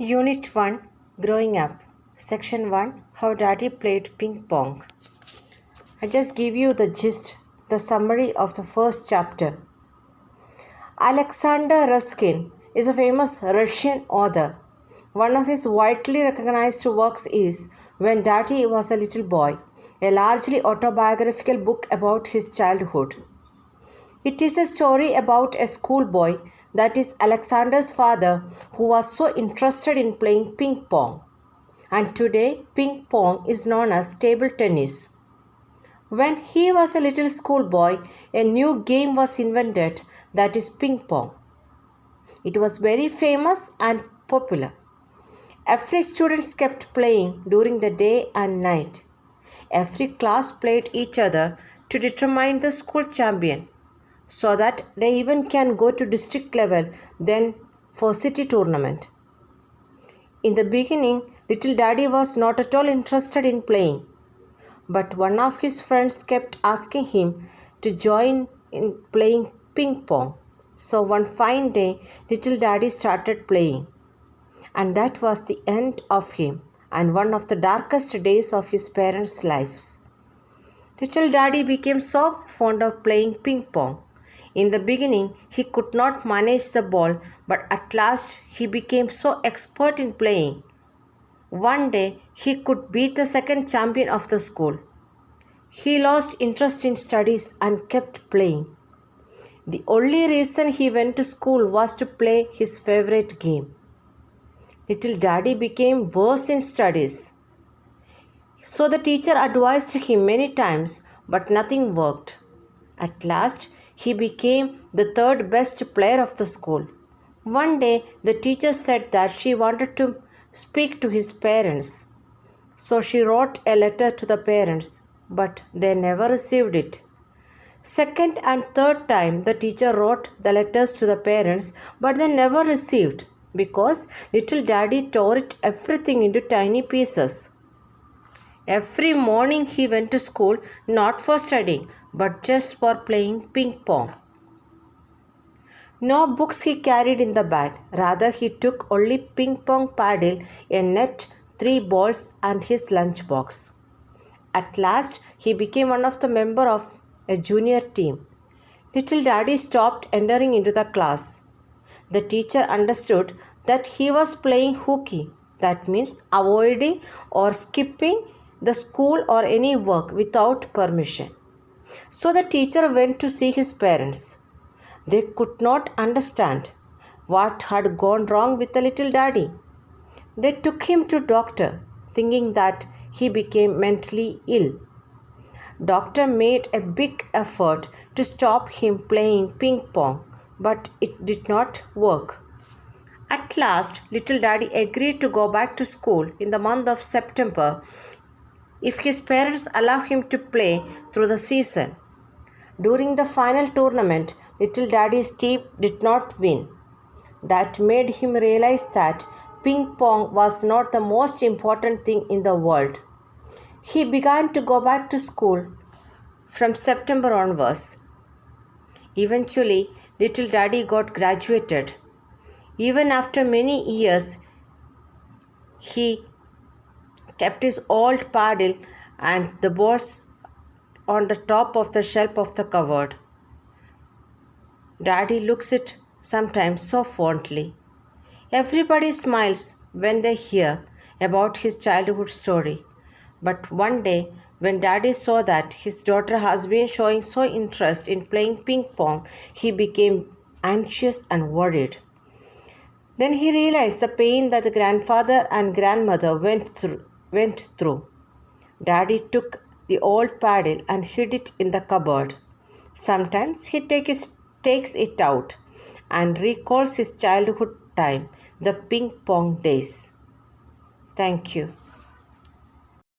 Unit 1 Growing Up Section 1 How Daddy Played Ping Pong. I just give you the gist, the summary of the first chapter. Alexander Ruskin is a famous Russian author. One of his widely recognized works is When Daddy Was a Little Boy, a largely autobiographical book about his childhood. It is a story about a schoolboy, that is Alexander's father, who was so interested in playing ping pong. And today, ping pong is known as table tennis. When he was a little schoolboy, a new game was invented, that is ping pong. It was very famous and popular. Every student kept playing during the day and night. Every class played each other to determine the school champion, so that they even can go to district level, then for city tournament. In the beginning, little Daddy was not at all interested in playing, but one of his friends kept asking him to join in playing ping pong. So one fine day, little Daddy started playing, and that was the end of him and one of the darkest days of his parents' lives. Little Daddy became so fond of playing ping pong. In the beginning, he could not manage the ball, but at last he became so expert in playing. One day, he could beat the second champion of the school. He lost interest in studies and kept playing. The only reason he went to school was to play his favorite game. Little Daddy became worse in studies. So the teacher advised him many times, but nothing worked. At last, he became the third best player of the school. One day, the teacher said that she wanted to speak to his parents. So she wrote a letter to the parents, but they never received it. Second and third time, the teacher wrote the letters to the parents, but they never received because little Daddy tore it everything into tiny pieces. Every morning he went to school not for studying, but just for playing ping pong. No books he carried in the bag. Rather, he took only ping pong paddle, a net, 3 balls, and his lunch box. At last, he became one of the members of a junior team. Little Daddy stopped entering into the class. The teacher understood that he was playing hooky. That means avoiding or skipping the school or any work without permission. So the teacher went to see his parents. They could not understand what had gone wrong with the little Daddy. They took him to doctor, thinking that he became mentally ill. Doctor made a big effort to stop him playing ping pong, but it did not work. At last, little Daddy agreed to go back to school in the month of September if his parents allow him to play through the season. During the final tournament, little Daddy's team did not win. That made him realize that ping pong was not the most important thing in the world. He began to go back to school from September onwards. Eventually, little Daddy got graduated. Even after many years, he kept his old paddle and the balls on the top of the shelf of the cupboard. Daddy looks at it sometimes so fondly. Everybody smiles when they hear about his childhood story. But one day, when Daddy saw that his daughter has been showing so interest in playing ping pong, he became anxious and worried. Then he realized the pain that the grandfather and grandmother went through. Daddy took the old paddle and hid it in the cupboard. Sometimes he takes it out and recalls his childhood time, the ping pong days. Thank you.